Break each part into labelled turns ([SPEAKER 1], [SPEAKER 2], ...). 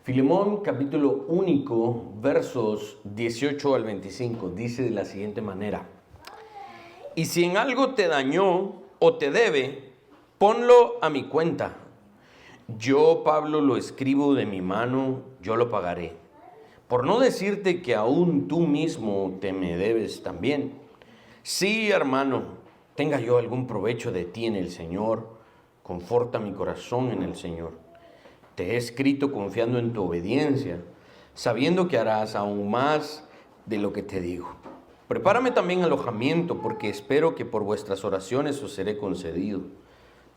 [SPEAKER 1] Filemón, capítulo único, versos 18 al 25, dice de la siguiente manera: y si en algo te dañó o te debe, ponlo a mi cuenta. Yo, Pablo, lo escribo de mi mano, yo lo pagaré. Por no decirte que aún tú mismo te me debes también. Sí, hermano, tenga yo algún provecho de ti en el Señor, conforta mi corazón en el Señor. Te he escrito confiando en tu obediencia, sabiendo que harás aún más de lo que te digo. Prepárame también alojamiento, porque espero que por vuestras oraciones os seré concedido.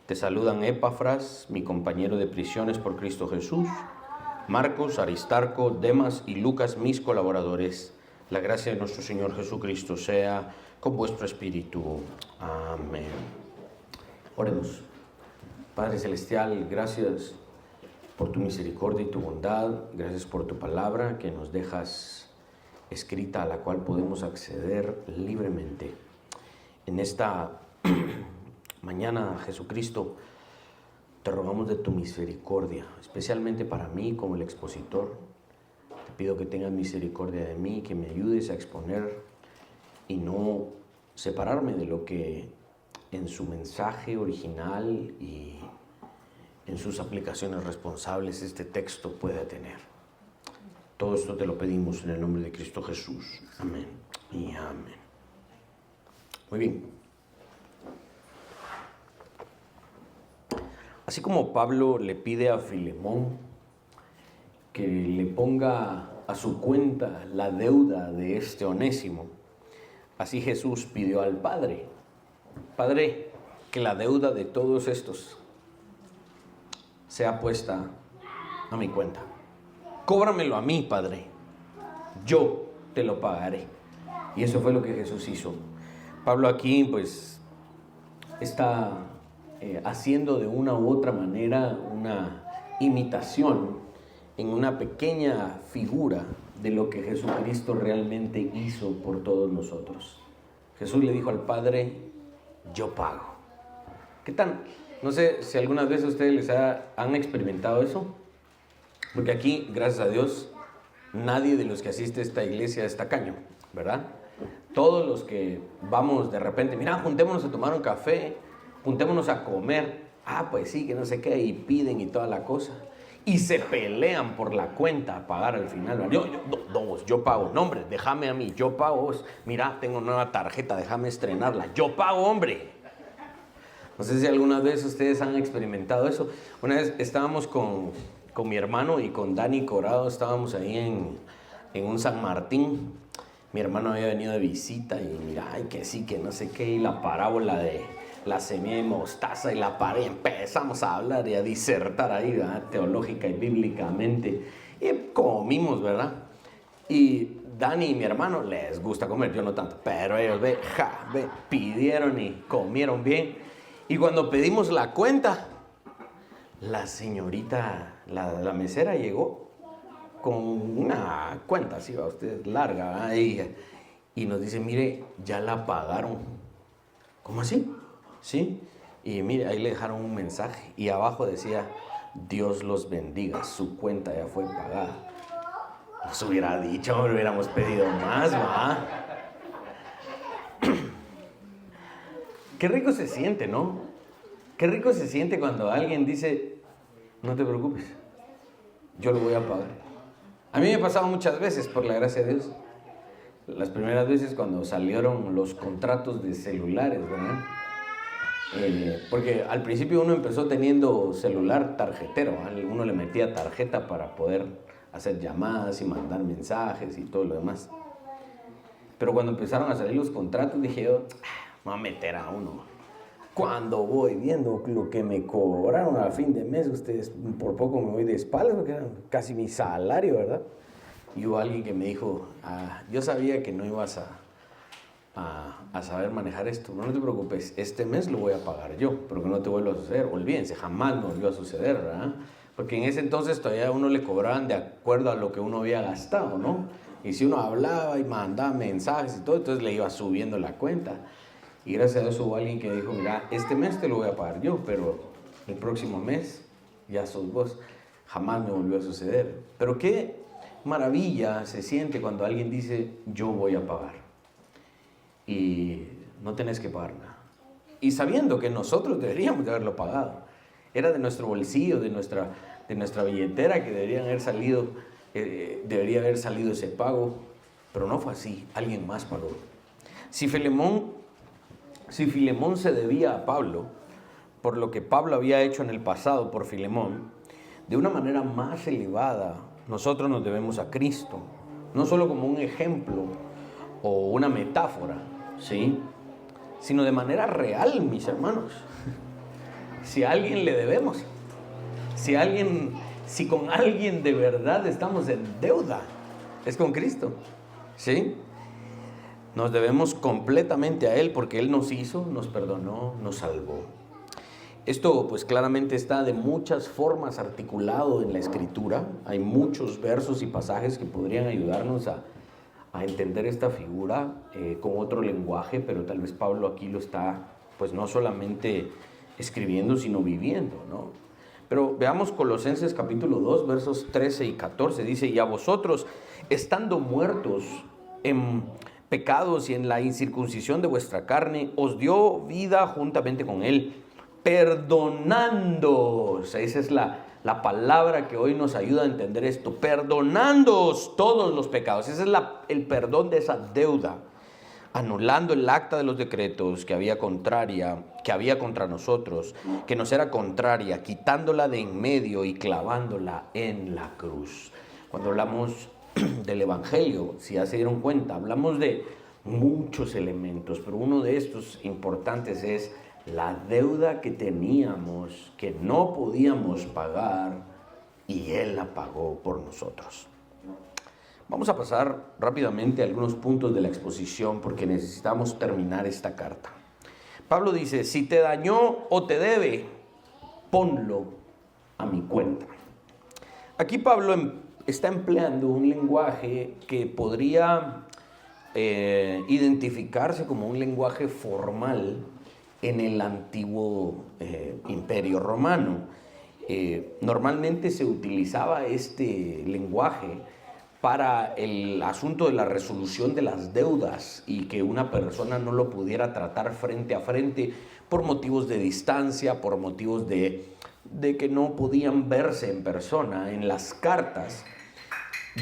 [SPEAKER 1] Te saludan Epafras, mi compañero de prisiones por Cristo Jesús, Marcos, Aristarco, Demas y Lucas, mis colaboradores. La gracia de nuestro Señor Jesucristo sea con vuestro espíritu. Amén. Oremos. Padre Celestial, gracias por tu misericordia y tu bondad. Gracias por tu palabra que nos dejas escrita, a la cual podemos acceder libremente. En esta mañana, Jesucristo, te rogamos de tu misericordia, especialmente para mí como el expositor. Te pido que tengas misericordia de mí, que me ayudes a exponer y no separarme de lo que en su mensaje original y en sus aplicaciones responsables este texto puede tener. Todo esto te lo pedimos en el nombre de Cristo Jesús. Amén y amén. Muy bien. Así como Pablo le pide a Filemón que le ponga a su cuenta la deuda de este Onésimo, así Jesús pidió al Padre: Padre, que la deuda de todos estos sea puesta a mi cuenta. Cóbramelo a mí, Padre. Yo te lo pagaré. Y eso fue lo que Jesús hizo. Pablo aquí, pues, está haciendo de una u otra manera una imitación en una pequeña figura de lo que Jesucristo realmente hizo por todos nosotros. Jesús le dijo al Padre: yo pago. ¿Qué tal? No sé si algunas veces ustedes han experimentado eso, porque aquí, gracias a Dios, nadie de los que asiste a esta iglesia es tacaño, ¿verdad? Todos los que vamos de repente, mira, juntémonos a tomar un café, juntémonos a comer, pues sí, que no sé qué, y piden y toda la cosa, y se pelean por la cuenta a pagar al final. Yo pago. No, hombre, déjame a mí, yo pago. Mira, tengo nueva tarjeta, déjame estrenarla, yo pago, hombre. No sé si alguna vez ustedes han experimentado eso. Una vez estábamos con mi hermano y con Dani Corado, estábamos ahí en un San Martín. Mi hermano había venido de visita y mira, que sí, que no sé qué, y la parábola de la semilla de mostaza y la pared, empezamos a hablar y a disertar ahí, ¿verdad? Teológica y bíblicamente, y comimos, ¿verdad? Y Dani y mi hermano les gusta comer, yo no tanto, pero ellos pidieron y comieron bien. Y cuando pedimos la cuenta, la señorita, la mesera llegó con una cuenta, así va usted, larga, ¿eh? Y nos dice: mire, ya la pagaron. ¿Cómo así? Sí. Y mire, ahí le dejaron un mensaje y abajo decía: Dios los bendiga, su cuenta ya fue pagada. Nos hubiera dicho, hubiéramos pedido más, ¿va? Qué rico se siente, ¿no? Qué rico se siente cuando alguien dice: no te preocupes, yo lo voy a pagar. A mí me ha pasado muchas veces, por la gracia de Dios. Las primeras veces cuando salieron los contratos de celulares, ¿verdad? Porque al principio uno empezó teniendo celular tarjetero, ¿eh? Uno le metía tarjeta para poder hacer llamadas y mandar mensajes y todo lo demás. Pero cuando empezaron a salir los contratos, dije yo: me voy a meter a uno. Cuando voy viendo lo que me cobraron a fin de mes, ustedes, por poco me voy de espaldas, porque era casi mi salario, ¿verdad? Y hubo alguien que me dijo: yo sabía que no ibas a saber manejar esto, no te preocupes, este mes lo voy a pagar yo, pero que no te vuelva a suceder. Olvídense, jamás nos volvió a suceder, ¿verdad? Porque en ese entonces todavía a uno le cobraban de acuerdo a lo que uno había gastado, ¿no? Y si uno hablaba y mandaba mensajes y todo, entonces le iba subiendo la cuenta. Y gracias a Dios hubo alguien que dijo: mira, este mes te lo voy a pagar yo, pero el próximo mes ya sos vos. Jamás me volvió a suceder. Pero qué maravilla se siente cuando alguien dice, yo voy a pagar. Y no tenés que pagar nada. Y sabiendo que nosotros deberíamos de haberlo pagado. Era de nuestro bolsillo, de nuestra billetera que debería haber salido ese pago. Pero no fue así, alguien más pagó. Si Filemón se debía a Pablo, por lo que Pablo había hecho en el pasado por Filemón, de una manera más elevada, nosotros nos debemos a Cristo, no solo como un ejemplo o una metáfora, ¿sí?, sino de manera real, mis hermanos. Si a alguien le debemos, si con alguien de verdad estamos en deuda, es con Cristo, ¿sí? Nos debemos completamente a Él porque Él nos hizo, nos perdonó, nos salvó. Esto pues claramente está de muchas formas articulado en la Escritura. Hay muchos versos y pasajes que podrían ayudarnos a entender esta figura con otro lenguaje, pero tal vez Pablo aquí lo está pues no solamente escribiendo, sino viviendo, ¿no? Pero veamos Colosenses capítulo 2, versos 13 y 14. Dice, y a vosotros, estando muertos en pecados y en la incircuncisión de vuestra carne, os dio vida juntamente con Él, perdonándoos. Esa es la palabra que hoy nos ayuda a entender esto. Perdonándoos todos los pecados. Ese es el perdón de esa deuda. Anulando el acta de los decretos que había contra nosotros, que nos era contraria, quitándola de en medio y clavándola en la cruz. Cuando hablamos del Evangelio, si ya se dieron cuenta, hablamos de muchos elementos, pero uno de estos importantes es la deuda que teníamos, que no podíamos pagar, y Él la pagó por nosotros. Vamos a pasar rápidamente a algunos puntos de la exposición porque necesitamos terminar esta carta. Pablo dice, si te dañó o te debe, ponlo a mi cuenta. Aquí Pablo está empleando un lenguaje que podría identificarse como un lenguaje formal en el antiguo imperio romano. Normalmente se utilizaba este lenguaje para el asunto de la resolución de las deudas y que una persona no lo pudiera tratar frente a frente por motivos de distancia, por motivos de que no podían verse en persona. En las cartas,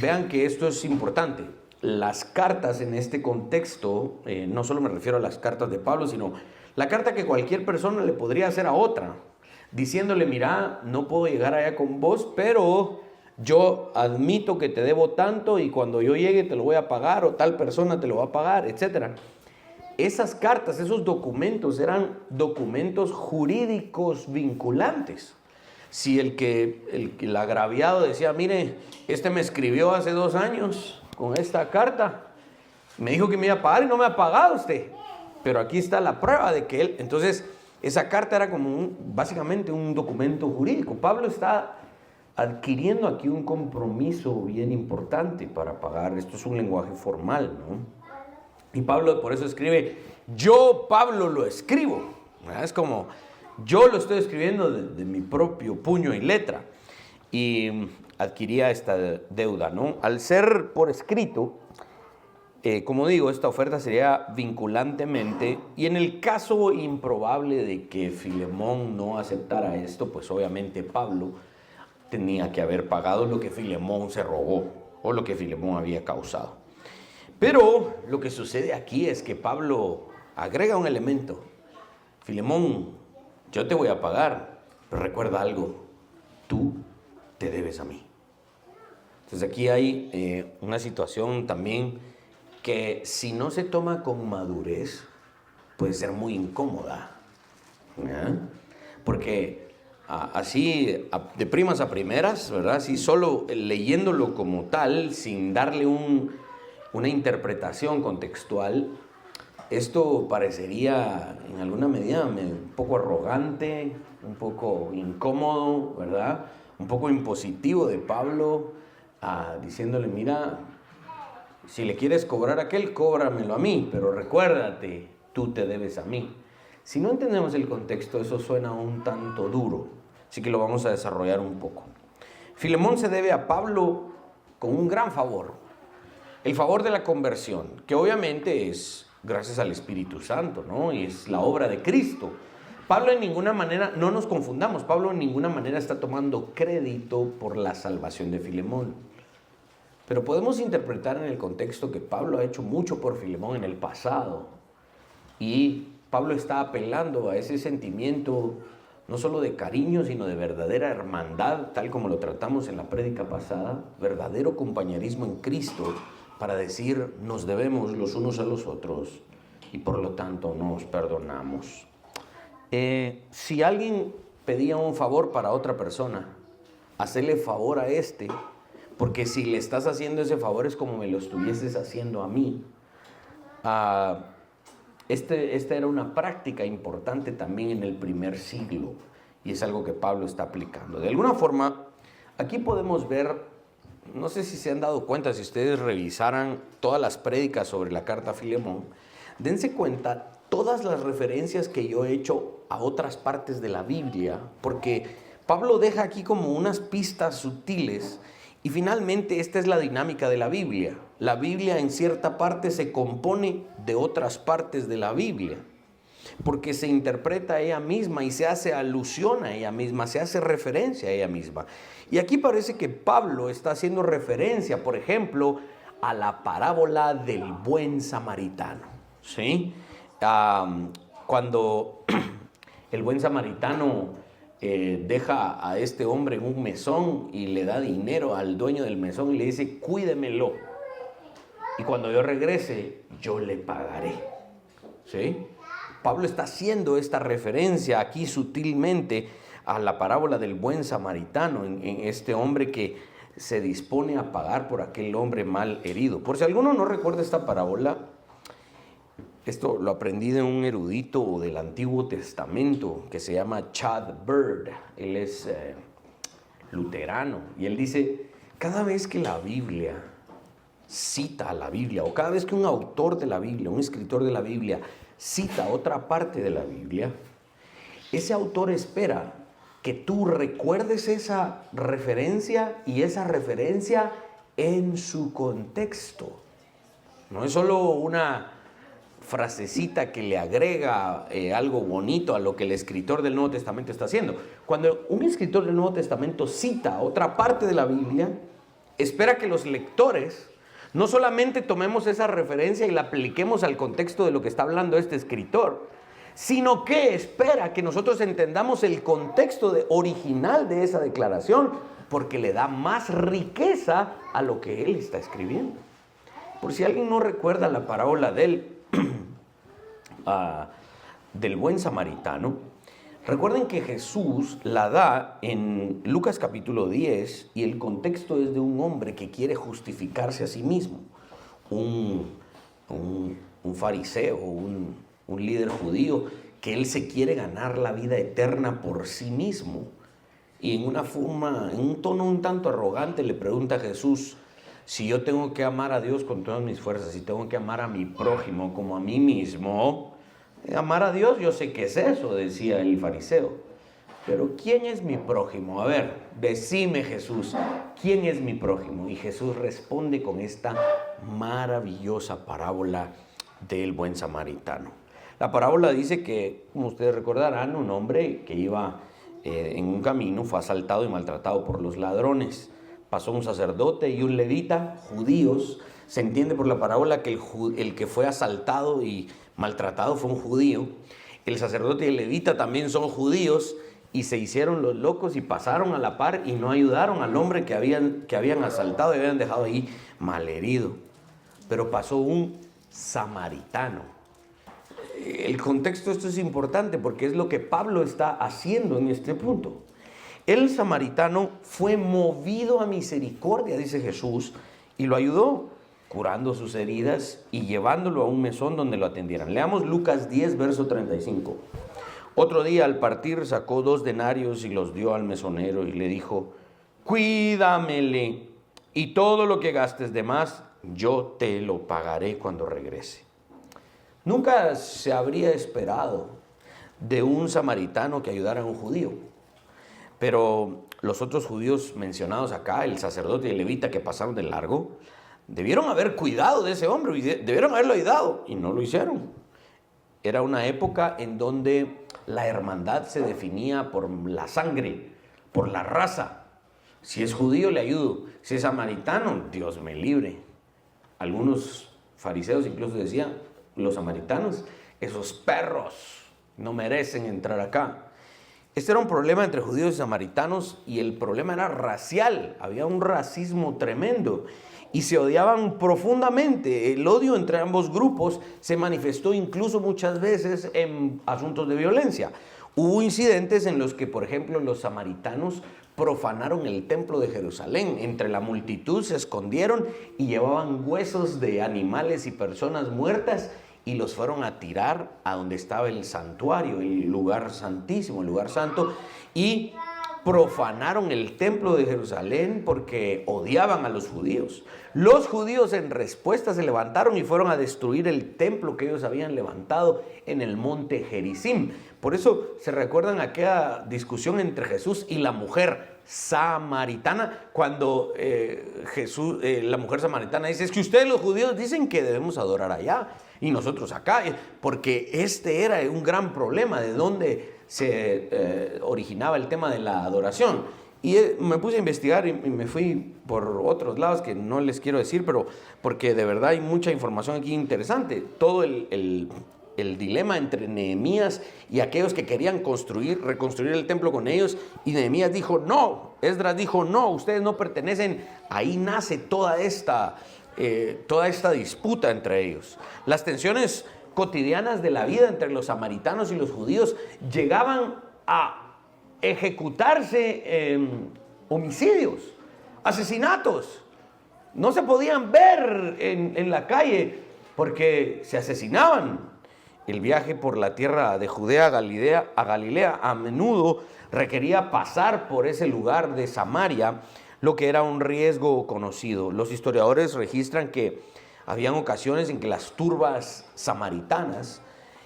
[SPEAKER 1] vean que esto es importante, las cartas en este contexto, no solo me refiero a las cartas de Pablo, sino la carta que cualquier persona le podría hacer a otra, diciéndole, mira, no puedo llegar allá con vos, pero yo admito que te debo tanto y cuando yo llegue te lo voy a pagar, o tal persona te lo va a pagar, etc. Esas cartas, esos documentos eran documentos jurídicos vinculantes. Si el agraviado decía, mire, este me escribió hace 2 años con esta carta, me dijo que me iba a pagar y no me ha pagado usted, pero aquí está la prueba de que él... Entonces esa carta era como básicamente un documento jurídico. Pablo está adquiriendo aquí un compromiso bien importante para pagar. Esto es un lenguaje formal, ¿no? Y Pablo por eso escribe, yo Pablo lo escribo. Es como, yo lo estoy escribiendo de mi propio puño y letra. Y adquiría esta deuda, ¿no? Al ser por escrito, como digo, esta oferta sería vinculantemente, y en el caso improbable de que Filemón no aceptara esto, pues obviamente Pablo tenía que haber pagado lo que Filemón se robó o lo que Filemón había causado. Pero lo que sucede aquí es que Pablo agrega un elemento. Filemón, yo te voy a pagar, pero recuerda algo, tú te debes a mí. Entonces aquí hay una situación también que si no se toma con madurez puede ser muy incómoda, ¿ya? Porque así de primas a primeras, ¿verdad? Si solo leyéndolo como tal, sin darle una interpretación contextual, esto parecería en alguna medida un poco arrogante, un poco incómodo, ¿verdad? Un poco impositivo de Pablo, diciéndole, mira, si le quieres cobrar a aquel, cóbramelo a mí, pero recuérdate, tú te debes a mí. Si no entendemos el contexto, eso suena un tanto duro, así que lo vamos a desarrollar un poco. Filemón se debe a Pablo con un gran favor, el favor de la conversión, que obviamente es gracias al Espíritu Santo, ¿no? Y es la obra de Cristo. Pablo en ninguna manera, no nos confundamos, Pablo en ninguna manera está tomando crédito por la salvación de Filemón. Pero podemos interpretar en el contexto que Pablo ha hecho mucho por Filemón en el pasado. Y Pablo está apelando a ese sentimiento no solo de cariño, sino de verdadera hermandad, tal como lo tratamos en la prédica pasada, verdadero compañerismo en Cristo, para decir nos debemos los unos a los otros y por lo tanto nos perdonamos. Si alguien pedía un favor para otra persona, hacerle favor a este, porque si le estás haciendo ese favor es como me lo estuvieses haciendo a mí. Esta era una práctica importante también en el primer siglo y es algo que Pablo está aplicando. De alguna forma, aquí podemos ver, no sé si se han dado cuenta, si ustedes revisaran todas las prédicas sobre la carta a Filemón, dense cuenta todas las referencias que yo he hecho a otras partes de la Biblia, porque Pablo deja aquí como unas pistas sutiles. Y finalmente esta es la dinámica de la Biblia. La Biblia en cierta parte se compone de otras partes de la Biblia, porque se interpreta a ella misma y se hace alusión a ella misma, se hace referencia a ella misma. Y aquí parece que Pablo está haciendo referencia, por ejemplo, a la parábola del buen samaritano, ¿sí? Cuando el buen samaritano deja a este hombre en un mesón y le da dinero al dueño del mesón y le dice, cuídemelo. Y cuando yo regrese, yo le pagaré. ¿Sí? Pablo está haciendo esta referencia aquí sutilmente a la parábola del buen samaritano, en este hombre que se dispone a pagar por aquel hombre mal herido. Por si alguno no recuerda esta parábola, esto lo aprendí de un erudito del Antiguo Testamento que se llama Chad Bird. Él es luterano y él dice, cada vez que la Biblia cita a la Biblia o cada vez que un autor de la Biblia, un escritor de la Biblia cita otra parte de la Biblia, ese autor espera que tú recuerdes esa referencia y esa referencia en su contexto. No es solo una frasecita que le agrega algo bonito a lo que el escritor del Nuevo Testamento está haciendo. Cuando un escritor del Nuevo Testamento cita otra parte de la Biblia, espera que los lectores no solamente tomemos esa referencia y la apliquemos al contexto de lo que está hablando este escritor, sino que espera que nosotros entendamos el contexto original de esa declaración, porque le da más riqueza a lo que él está escribiendo. Por si alguien no recuerda la parábola del buen samaritano, recuerden que Jesús la da en Lucas capítulo 10 y el contexto es de un hombre que quiere justificarse a sí mismo, un fariseo, un líder judío, que él se quiere ganar la vida eterna por sí mismo. Y en una forma, en un tono un tanto arrogante le pregunta a Jesús, si yo tengo que amar a Dios con todas mis fuerzas, si tengo que amar a mi prójimo como a mí mismo, amar a Dios yo sé qué es eso, decía el fariseo. Pero ¿quién es mi prójimo? A ver, decime Jesús, ¿quién es mi prójimo? Y Jesús responde con esta maravillosa parábola del buen samaritano. La parábola dice que, como ustedes recordarán, un hombre que iba en un camino fue asaltado y maltratado por los ladrones. Pasó un sacerdote y un levita, judíos. Se entiende por la parábola que el que fue asaltado y maltratado fue un judío. El sacerdote y el levita también son judíos y se hicieron los locos y pasaron a la par y no ayudaron al hombre que habían asaltado y habían dejado ahí malherido. Pero pasó un samaritano. El contexto de esto es importante porque es lo que Pablo está haciendo en este punto. El samaritano fue movido a misericordia, dice Jesús, y lo ayudó, curando sus heridas y llevándolo a un mesón donde lo atendieran. Leamos Lucas 10, verso 35. Otro día al partir sacó 2 denarios y los dio al mesonero y le dijo, cuídamele y todo lo que gastes de más, yo te lo pagaré cuando regrese. Nunca se habría esperado de un samaritano que ayudara a un judío. Pero los otros judíos mencionados acá, el sacerdote y el levita que pasaron de largo, debieron haber cuidado de ese hombre y debieron haberlo ayudado, y no lo hicieron. Era una época en donde la hermandad se definía por la sangre, por la raza. Si es judío, le ayudo. Si es samaritano, Dios me libre. Algunos fariseos incluso decían, los samaritanos, esos perros no merecen entrar acá. Este era un problema entre judíos y samaritanos, y el problema era racial. Había un racismo tremendo y se odiaban profundamente. El odio entre ambos grupos se manifestó incluso muchas veces en asuntos de violencia. Hubo incidentes en los que, por ejemplo, los samaritanos profanaron el templo de Jerusalén. Entre la multitud se escondieron y llevaban huesos de animales y personas muertas y los fueron a tirar a donde estaba el santuario, el lugar santísimo, el lugar santo, y profanaron el templo de Jerusalén porque odiaban a los judíos. Los judíos en respuesta se levantaron y fueron a destruir el templo que ellos habían levantado en el monte Gerizim. Por eso se recuerdan aquella discusión entre Jesús y la mujer samaritana, cuando la mujer samaritana dice, es que ustedes los judíos dicen que debemos adorar allá y nosotros acá, porque este era un gran problema de dónde se originaba el tema de la adoración. Y me puse a investigar y me fui por otros lados que no les quiero decir, pero porque de verdad hay mucha información aquí interesante. Todo el dilema entre Nehemías y aquellos que querían reconstruir el templo con ellos, y Nehemías dijo no, Esdras dijo no, ustedes no pertenecen. Ahí nace toda esta disputa entre ellos. Las tensiones cotidianas de la vida entre los samaritanos y los judíos llegaban a ejecutarse homicidios, asesinatos. No se podían ver en la calle porque se asesinaban. El viaje por la tierra de Judea a Galilea a menudo requería pasar por ese lugar de Samaria, lo que era un riesgo conocido. Los historiadores registran que habían ocasiones en que las turbas samaritanas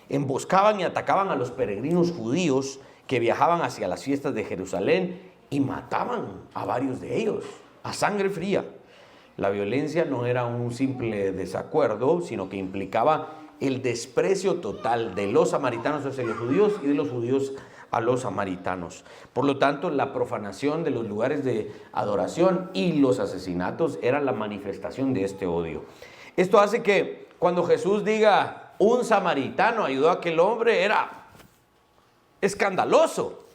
[SPEAKER 1] emboscaban y atacaban a los peregrinos judíos que viajaban hacia las fiestas de Jerusalén y mataban a varios de ellos a sangre fría. La violencia no era un simple desacuerdo, sino que implicaba el desprecio total de los samaritanos hacia los judíos y de los judíos a los samaritanos. Por lo tanto, la profanación de los lugares de adoración y los asesinatos eran la manifestación de este odio. Esto hace que cuando Jesús diga un samaritano ayudó a aquel hombre, era escandaloso.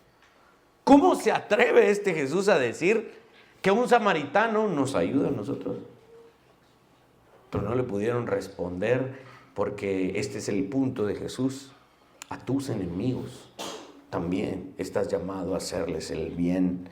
[SPEAKER 1] ¿Cómo se atreve este Jesús a decir que un samaritano nos ayuda a nosotros? Pero no le pudieron responder, porque este es el punto de Jesús. A tus enemigos también estás llamado a hacerles el bien.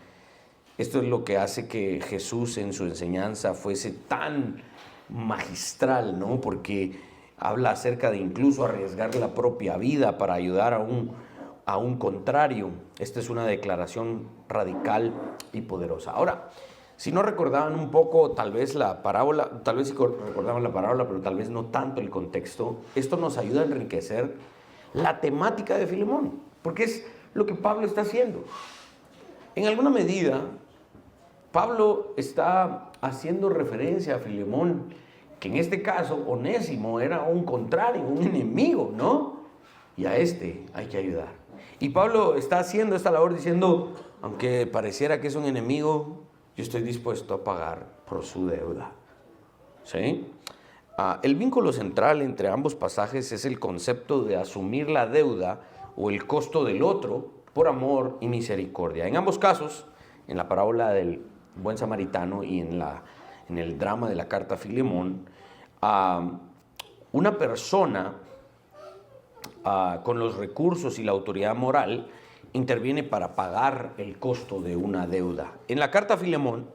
[SPEAKER 1] Esto es lo que hace que Jesús en su enseñanza fuese tan magistral, ¿no? Porque habla acerca de incluso arriesgar la propia vida para ayudar a un contrario. Esta es una declaración radical y poderosa. Ahora, si no recordaban un poco tal vez la parábola, tal vez sí recordaban la parábola, pero tal vez no tanto el contexto, esto nos ayuda a enriquecer la temática de Filemón, porque es lo que Pablo está haciendo. En alguna medida, Pablo está haciendo referencia a Filemón, que en este caso Onésimo era un contrario, un enemigo, ¿no? Y a este hay que ayudar. Y Pablo está haciendo esta labor diciendo, aunque pareciera que es un enemigo, yo estoy dispuesto a pagar por su deuda. ¿Sí? El vínculo central entre ambos pasajes es el concepto de asumir la deuda o el costo del otro por amor y misericordia. En ambos casos, en la parábola del buen samaritano y en el drama de la carta a Filemón, una persona con los recursos y la autoridad moral interviene para pagar el costo de una deuda. En la carta a Filemón,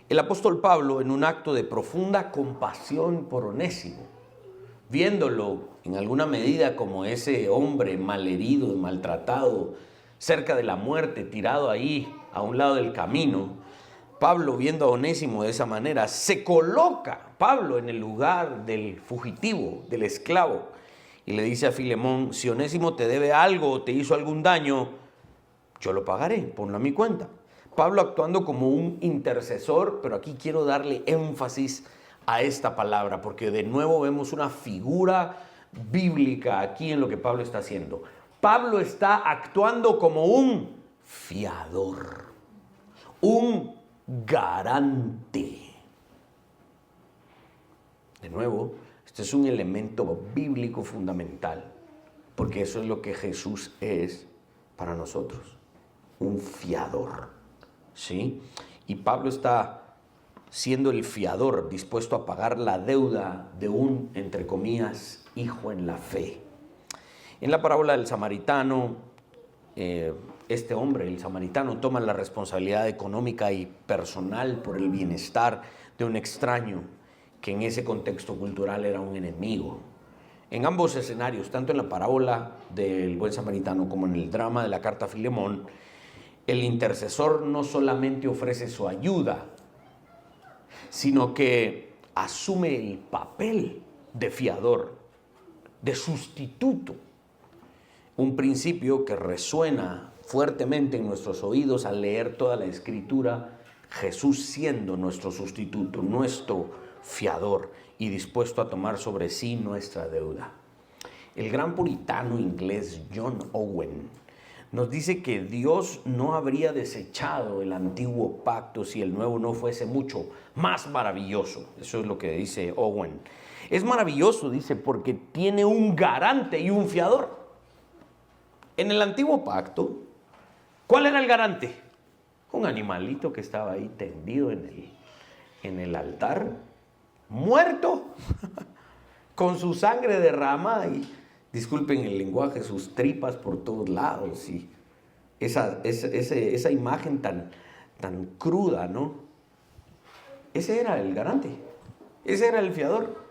[SPEAKER 1] el apóstol Pablo, en un acto de profunda compasión por Onésimo, viéndolo en alguna medida como ese hombre malherido y maltratado, cerca de la muerte, tirado ahí a un lado del camino, Pablo, viendo a Onésimo de esa manera, se coloca Pablo en el lugar del fugitivo, del esclavo, y le dice a Filemón, si Onésimo te debe algo o te hizo algún daño, yo lo pagaré, ponlo a mi cuenta. Pablo actuando como un intercesor, pero aquí quiero darle énfasis a esta palabra, porque de nuevo vemos una figura bíblica aquí en lo que Pablo está haciendo. Pablo está actuando como un fiador, un garante. De nuevo, este es un elemento bíblico fundamental, porque eso es lo que Jesús es para nosotros, un fiador, ¿sí? Y Pablo está siendo el fiador, dispuesto a pagar la deuda de un, entre comillas, hijo en la fe. En la parábola del samaritano, este hombre, el samaritano, toma la responsabilidad económica y personal por el bienestar de un extraño que en ese contexto cultural era un enemigo. En ambos escenarios, tanto en la parábola del buen samaritano como en el drama de la carta a Filemón, el intercesor no solamente ofrece su ayuda, sino que asume el papel de fiador, de sustituto. Un principio que resuena fuertemente en nuestros oídos al leer toda la Escritura, Jesús siendo nuestro sustituto, nuestro fiador y dispuesto a tomar sobre sí nuestra deuda. El gran puritano inglés John Owen nos dice que Dios no habría desechado el antiguo pacto si el nuevo no fuese mucho más maravilloso. Eso es lo que dice Owen. Es maravilloso, dice, porque tiene un garante y un fiador. En el antiguo pacto, ¿cuál era el garante? Un animalito que estaba ahí tendido en el altar, muerto, con su sangre derramada y, disculpen el lenguaje, sus tripas por todos lados y esa imagen tan cruda, ¿no? Ese era el garante, ese era el fiador.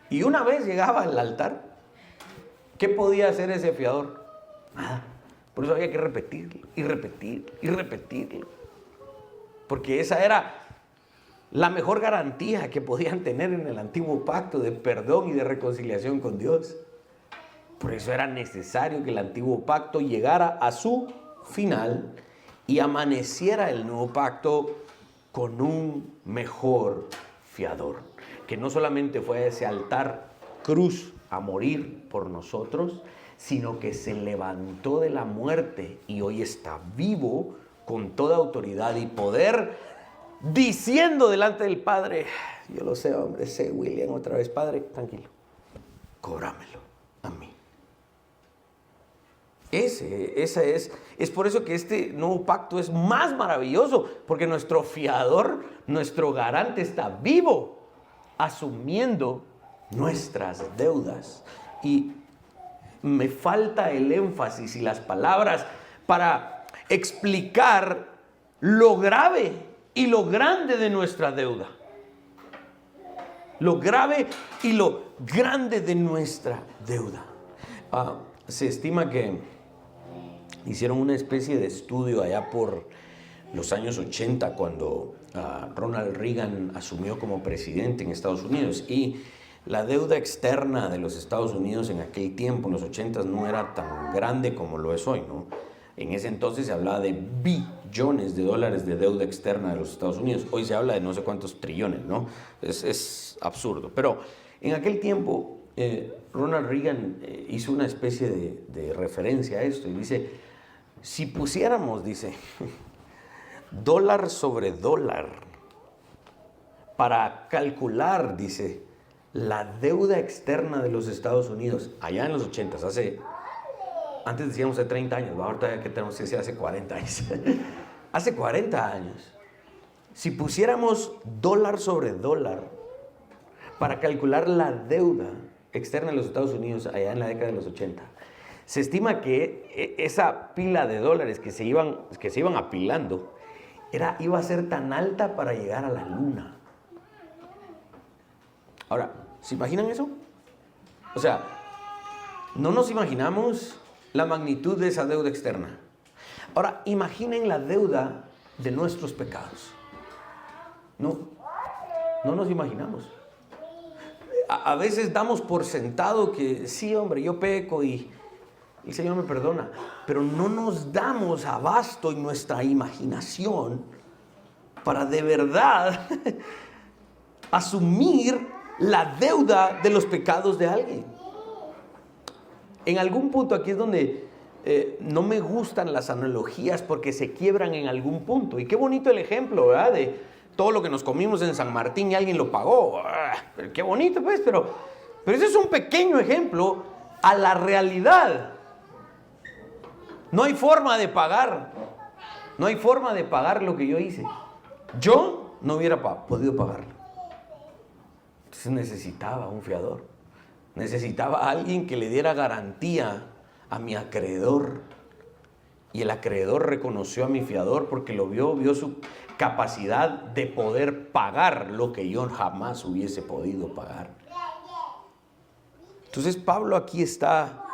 [SPEAKER 1] Y una vez llegaba al altar, ¿qué podía hacer ese fiador? Nada. Por eso había que repetirlo y repetirlo y repetirlo. Porque esa era la mejor garantía que podían tener en el antiguo pacto de perdón y de reconciliación con Dios. Por eso era necesario que el antiguo pacto llegara a su final y amaneciera el nuevo pacto con un mejor fiador, que no solamente fue a ese altar cruz a morir por nosotros, sino que se levantó de la muerte y hoy está vivo con toda autoridad y poder, diciendo delante del Padre: yo lo sé, hombre, sé, William, otra vez, Padre, tranquilo, cóbramelo a mí. Es por eso que este nuevo pacto es más maravilloso, porque nuestro fiador, nuestro garante está vivo, asumiendo nuestras deudas. Y me falta el énfasis y las palabras para explicar lo grave y lo grande de nuestra deuda. Lo grave y lo grande de nuestra deuda. Se estima que hicieron una especie de estudio allá por los años 80 cuando Ronald Reagan asumió como presidente en Estados Unidos, y la deuda externa de los Estados Unidos en aquel tiempo, en los 80, no era tan grande como lo es hoy, ¿no? En ese entonces se hablaba de billones de dólares de deuda externa de los Estados Unidos. Hoy se habla de no sé cuántos trillones, ¿no? Es absurdo. Pero en aquel tiempo Ronald Reagan hizo una especie de referencia a esto y dice: si pusiéramos, dice, dólar sobre dólar para calcular, dice, la deuda externa de los Estados Unidos allá en los 80s, antes decíamos hace 30 años, ahorita ya que tenemos que decir hace 40 años, hace 40 años, si pusiéramos dólar sobre dólar para calcular la deuda externa de los Estados Unidos allá en la década de los 80, se estima que esa pila de dólares que se iban apilando iba a ser tan alta para llegar a la luna. Ahora, ¿se imaginan eso? O sea, no nos imaginamos la magnitud de esa deuda externa. Ahora, imaginen la deuda de nuestros pecados. No nos imaginamos. A veces damos por sentado que sí, hombre, yo peco y el Señor me perdona. Pero no nos damos abasto en nuestra imaginación para de verdad asumir la deuda de los pecados de alguien. En algún punto aquí es donde no me gustan las analogías porque se quiebran en algún punto. Y qué bonito el ejemplo, ¿verdad? De todo lo que nos comimos en San Martín y alguien lo pagó. Qué bonito, pues, pero ese es un pequeño ejemplo a la realidad. No hay forma de pagar. No hay forma de pagar lo que yo hice. Yo no hubiera podido pagarlo. Entonces necesitaba un fiador. Necesitaba a alguien que le diera garantía a mi acreedor. Y el acreedor reconoció a mi fiador porque lo vio su capacidad de poder pagar lo que yo jamás hubiese podido pagar. Entonces Pablo aquí está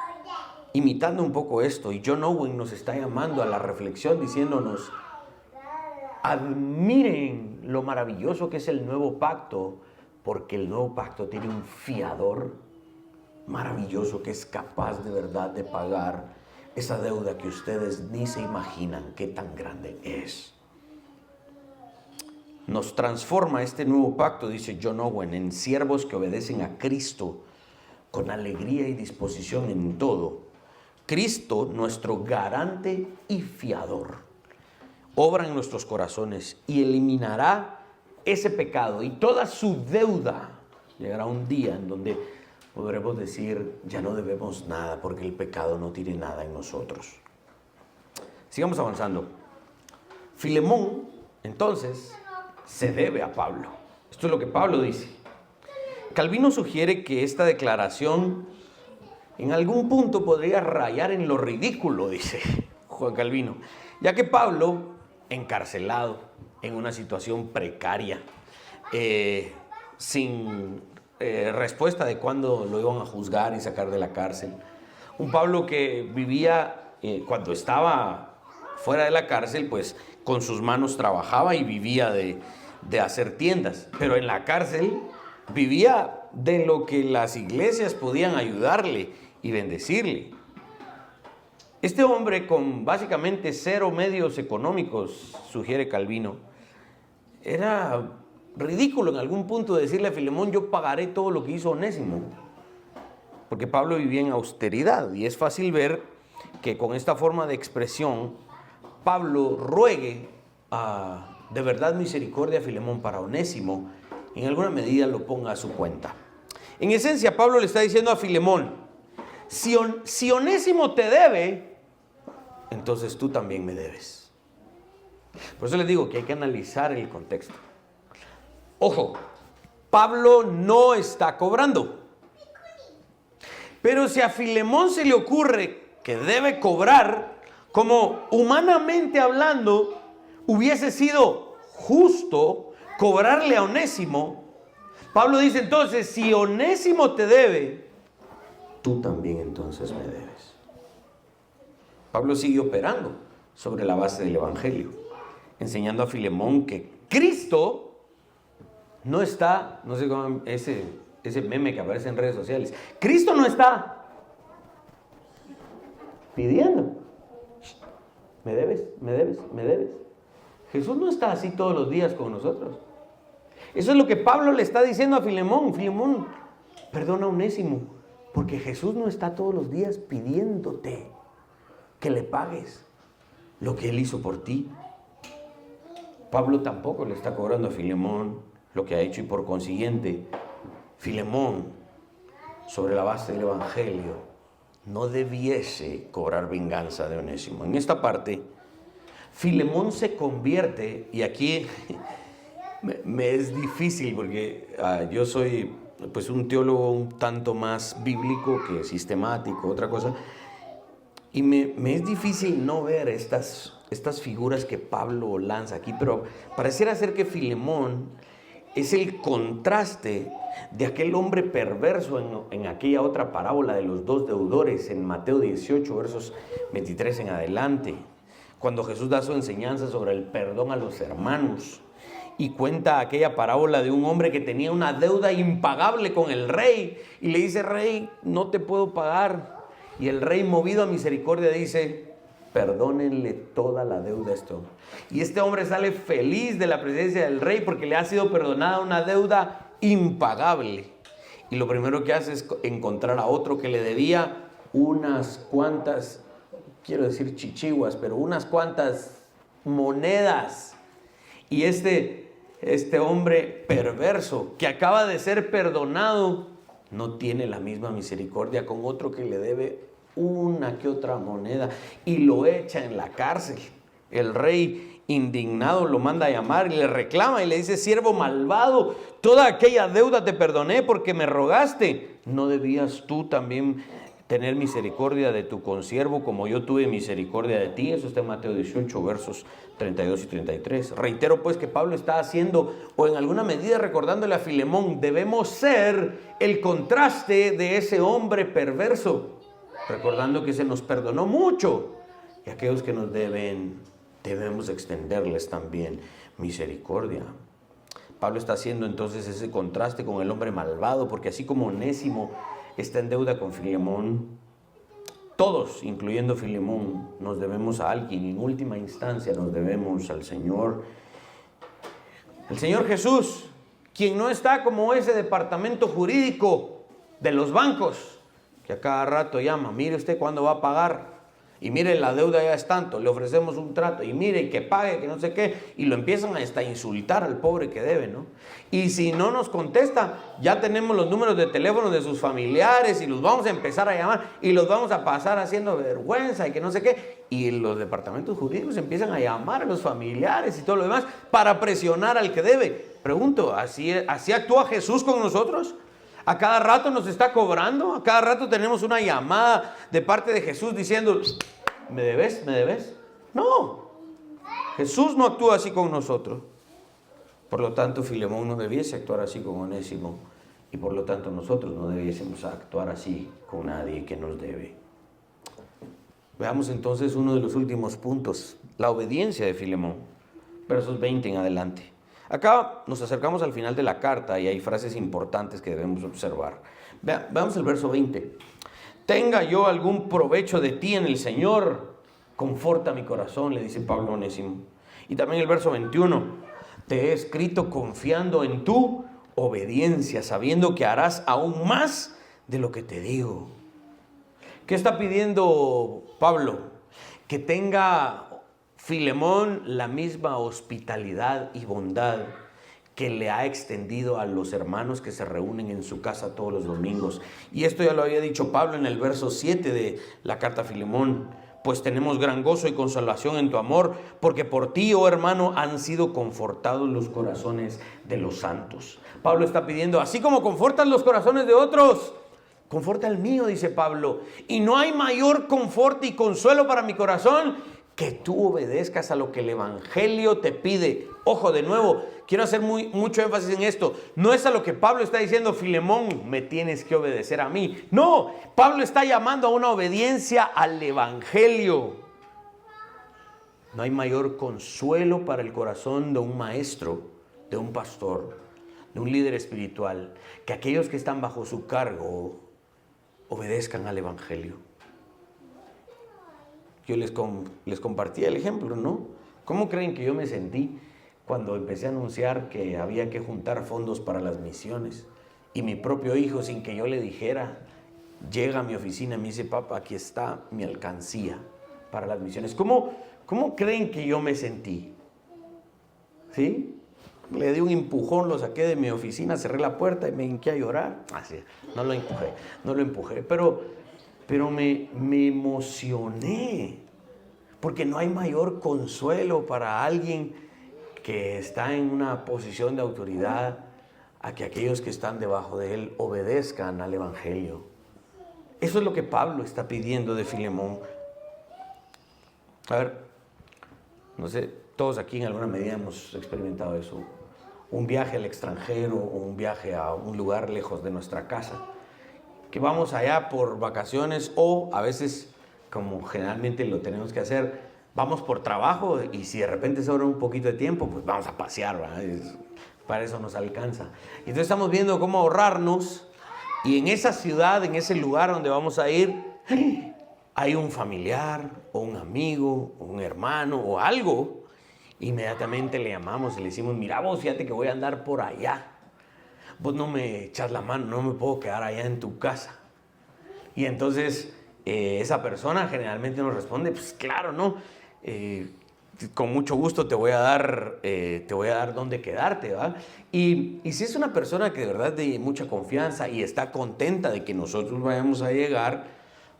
[SPEAKER 1] imitando un poco esto, y John Owen nos está llamando a la reflexión diciéndonos: admiren lo maravilloso que es el nuevo pacto, porque el nuevo pacto tiene un fiador maravilloso que es capaz de verdad de pagar esa deuda que ustedes ni se imaginan qué tan grande es. Nos transforma este nuevo pacto, dice John Owen, en siervos que obedecen a Cristo con alegría y disposición en todo. Cristo, nuestro garante y fiador, obra en nuestros corazones y eliminará ese pecado y toda su deuda. Llegará un día en donde podremos decir: ya no debemos nada porque el pecado no tiene nada en nosotros. Sigamos avanzando. Filemón, entonces, se debe a Pablo. Esto es lo que Pablo dice. Calvino sugiere que esta declaración en algún punto podría rayar en lo ridículo, dice Juan Calvino, ya que Pablo, encarcelado, en una situación precaria, sin respuesta de cuándo lo iban a juzgar y sacar de la cárcel, un Pablo que vivía, cuando estaba fuera de la cárcel, pues con sus manos trabajaba y vivía de hacer tiendas, pero en la cárcel vivía de lo que las iglesias podían ayudarle y bendecirle. Este hombre, con básicamente 0 medios económicos, sugiere Calvino, era ridículo en algún punto decirle a Filemón: yo pagaré todo lo que hizo Onésimo, porque Pablo vivía en austeridad, y es fácil ver que con esta forma de expresión Pablo ruegue de verdad misericordia a Filemón para Onésimo, en alguna medida lo ponga a su cuenta. En esencia, Pablo le está diciendo a Filemón: si Onésimo te debe, entonces tú también me debes. Por eso les digo que hay que analizar el contexto. Ojo, Pablo no está cobrando. Pero si a Filemón se le ocurre que debe cobrar, como humanamente hablando hubiese sido justo cobrarle a Onésimo, Pablo dice entonces: si Onésimo te debe, tú también entonces me debes. Pablo sigue operando sobre la base del Evangelio, enseñando a Filemón que Cristo no está, no sé cómo, ese meme que aparece en redes sociales, Cristo no está pidiendo: me debes, me debes, me debes. Jesús no está así todos los días con nosotros. Eso es lo que Pablo le está diciendo a Filemón: Filemón, perdona a Onésimo, porque Jesús no está todos los días pidiéndote que le pagues lo que él hizo por ti. Pablo tampoco le está cobrando a Filemón lo que ha hecho, y por consiguiente, Filemón, sobre la base del Evangelio, no debiese cobrar venganza de Onésimo. En esta parte, Filemón se convierte, y aquí me es difícil porque yo soy pues un teólogo un tanto más bíblico que sistemático, otra cosa, y me es difícil no ver estas figuras que Pablo lanza aquí, pero pareciera ser que Filemón es el contraste de aquel hombre perverso en aquella otra parábola de los 2 deudores en Mateo 18, versos 23 en adelante, cuando Jesús da su enseñanza sobre el perdón a los hermanos y cuenta aquella parábola de un hombre que tenía una deuda impagable con el rey y le dice: rey, no te puedo pagar. Y el rey, movido a misericordia, dice: perdónenle toda la deuda a este hombre. Y este hombre sale feliz de la presencia del rey porque le ha sido perdonada una deuda impagable. Y lo primero que hace es encontrar a otro que le debía unas cuantas, quiero decir chichiguas, pero unas cuantas monedas. Y este hombre perverso que acaba de ser perdonado no tiene la misma misericordia con otro que le debe una que otra moneda y lo echa en la cárcel. El rey, indignado, lo manda a llamar y le reclama y le dice: siervo malvado, toda aquella deuda te perdoné porque me rogaste. ¿No debías tú también tener misericordia de tu consiervo como yo tuve misericordia de ti? Eso está en Mateo 18, versos 32 y 33. Reitero pues que Pablo está haciendo, o en alguna medida recordándole a Filemón, debemos ser el contraste de ese hombre perverso, recordando que se nos perdonó mucho y aquellos que nos deben, debemos extenderles también misericordia. Pablo está haciendo entonces ese contraste con el hombre malvado, porque así como Onésimo está en deuda con Filemón, todos, incluyendo Filemón, nos debemos a alguien y en última instancia nos debemos al Señor. El Señor Jesús, quien no está como ese departamento jurídico de los bancos, que a cada rato llama: mire usted cuándo va a pagar, y mire la deuda ya es tanto, le ofrecemos un trato, y mire que pague, que no sé qué, y lo empiezan hasta a insultar al pobre que debe, ¿no? Y si no nos contesta, ya tenemos los números de teléfono de sus familiares y los vamos a empezar a llamar y los vamos a pasar haciendo vergüenza y que no sé qué, y los departamentos jurídicos empiezan a llamar a los familiares y todo lo demás para presionar al que debe. Pregunto, ¿así actúa Jesús con nosotros? ¿A cada rato nos está cobrando? ¿A cada rato tenemos una llamada de parte de Jesús diciendo: ¿me debes? ¿Me debes? No, Jesús no actúa así con nosotros. Por lo tanto, Filemón no debiese actuar así con Onésimo, y por lo tanto nosotros no debiésemos actuar así con nadie que nos debe. Veamos entonces uno de los últimos puntos, la obediencia de Filemón, versos 20 en adelante. Acá nos acercamos al final de la carta y hay frases importantes que debemos observar. Veamos el verso 20. Tenga yo algún provecho de ti en el Señor, conforta mi corazón, le dice Pablo a Onésimo. Y también el verso 21. Te he escrito confiando en tu obediencia, sabiendo que harás aún más de lo que te digo. ¿Qué está pidiendo Pablo? Que tenga Filemón la misma hospitalidad y bondad que le ha extendido a los hermanos que se reúnen en su casa todos los domingos. Y esto ya lo había dicho Pablo en el verso 7 de la carta a Filemón. Pues tenemos gran gozo y consolación en tu amor, porque por ti, oh hermano, han sido confortados los corazones de los santos. Pablo está pidiendo: así como confortas los corazones de otros, conforta el mío, dice Pablo. Y no hay mayor confort y consuelo para mi corazón que tú obedezcas a lo que el Evangelio te pide. Ojo, de nuevo, quiero hacer mucho énfasis en esto. No es a lo que Pablo está diciendo: Filemón, me tienes que obedecer a mí. No, Pablo está llamando a una obediencia al Evangelio. No hay mayor consuelo para el corazón de un maestro, de un pastor, de un líder espiritual, que aquellos que están bajo su cargo obedezcan al Evangelio. Yo les compartí el ejemplo, ¿no? ¿Cómo creen que yo me sentí cuando empecé a anunciar que había que juntar fondos para las misiones? Y mi propio hijo, sin que yo le dijera, llega a mi oficina y me dice: papá, aquí está mi alcancía para las misiones. ¿Cómo creen que yo me sentí? ¿Sí? Le di un empujón, lo saqué de mi oficina, cerré la puerta y me hinqué a llorar. Así, no lo empujé, pero me emocioné, porque no hay mayor consuelo para alguien que está en una posición de autoridad a que aquellos que están debajo de él obedezcan al Evangelio. Eso es lo que Pablo está pidiendo de Filemón. A ver, no sé, todos aquí en alguna medida hemos experimentado eso. Un viaje al extranjero o un viaje a un lugar lejos de nuestra casa, que vamos allá por vacaciones, o a veces, como generalmente lo tenemos que hacer, vamos por trabajo, y si de repente sobra un poquito de tiempo, pues vamos a pasear, ¿verdad? Para eso nos alcanza. Y entonces estamos viendo cómo ahorrarnos, y en esa ciudad, en ese lugar donde vamos a ir, hay un familiar o un amigo o un hermano o algo, inmediatamente le llamamos y le decimos, mira vos, fíjate que voy a andar por allá. Vos no me echas la mano, no me puedo quedar allá en tu casa. Y entonces esa persona generalmente nos responde, pues claro, ¿no? Con mucho gusto te voy a dar dónde quedarte, ¿va? Y si es una persona que de verdad de mucha confianza y está contenta de que nosotros vayamos a llegar,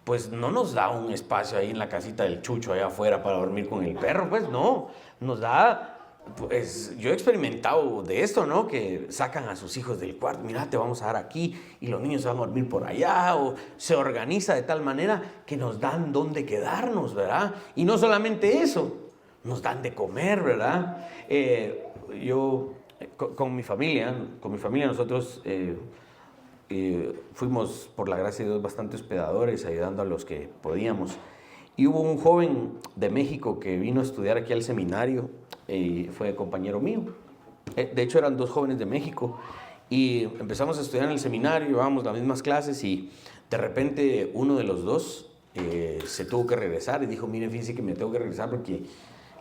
[SPEAKER 1] pues no nos da un espacio ahí en la casita del Chucho allá afuera para dormir con el perro, pues no, nos da... Pues yo he experimentado de esto, ¿no? Que sacan a sus hijos del cuarto, mira, te vamos a dar aquí y los niños se van a dormir por allá, o se organiza de tal manera que nos dan dónde quedarnos, ¿verdad? Y no solamente eso, nos dan de comer, ¿verdad? Yo con mi familia nosotros fuimos, por la gracia de Dios, bastante hospedadores, ayudando a los que podíamos. Y hubo un joven de México que vino a estudiar aquí al seminario y fue compañero mío. De hecho, eran dos jóvenes de México y empezamos a estudiar en el seminario, llevábamos las mismas clases y de repente uno de los dos se tuvo que regresar y dijo, miren, fíjense que me tengo que regresar porque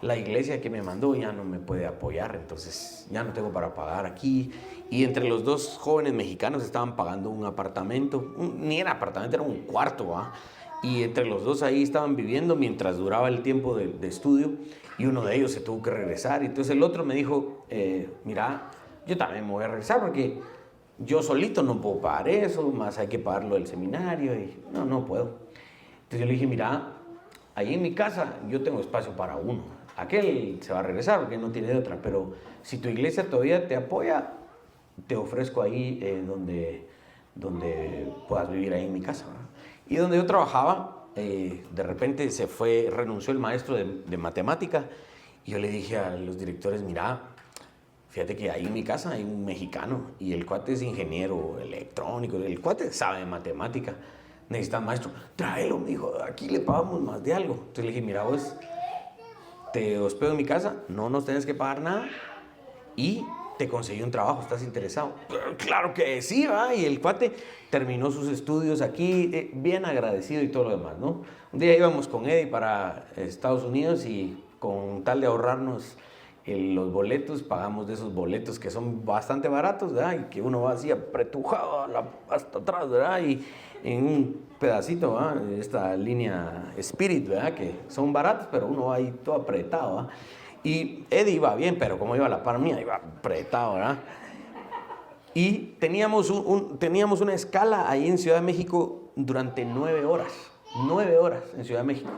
[SPEAKER 1] la iglesia que me mandó ya no me puede apoyar, entonces ya no tengo para pagar aquí. Y entre los dos jóvenes mexicanos estaban pagando un apartamento, ni era apartamento, era un cuarto, ¿va? Y entre los dos ahí estaban viviendo mientras duraba el tiempo de estudio y uno de ellos se tuvo que regresar. Y entonces el otro me dijo, mira, yo también me voy a regresar porque yo solito no puedo pagar eso, más hay que pagarlo del seminario y no puedo. Entonces yo le dije, mira, ahí en mi casa yo tengo espacio para uno. Aquel se va a regresar porque no tiene de otra, pero si tu iglesia todavía te apoya, te ofrezco ahí donde puedas vivir ahí en mi casa, ¿verdad? Y donde yo trabajaba, de repente renunció el maestro de matemática y yo le dije a los directores, mira, fíjate que ahí en mi casa hay un mexicano y el cuate es ingeniero electrónico, el cuate sabe de matemática, necesita maestro, tráelo, me dijo, aquí le pagamos más de algo. Entonces le dije, mira vos, te hospedo en mi casa, no nos tienes que pagar nada y te conseguí un trabajo, ¿estás interesado? Claro que sí, ¿va? Y el cuate terminó sus estudios aquí, bien agradecido y todo lo demás, ¿no? Un día íbamos con Eddie para Estados Unidos y con tal de ahorrarnos los boletos, pagamos de esos boletos que son bastante baratos, ¿verdad? Y que uno va así apretujado hasta atrás, ¿verdad? Y en un pedacito, ¿verdad? Esta línea Spirit, ¿verdad? Que son baratos, pero uno va ahí todo apretado, ¿verdad? Y Eddie iba bien, pero como iba a la par mía, iba apretado, ¿verdad? Y teníamos una escala ahí en Ciudad de México durante 9 horas. 9 horas en Ciudad de México.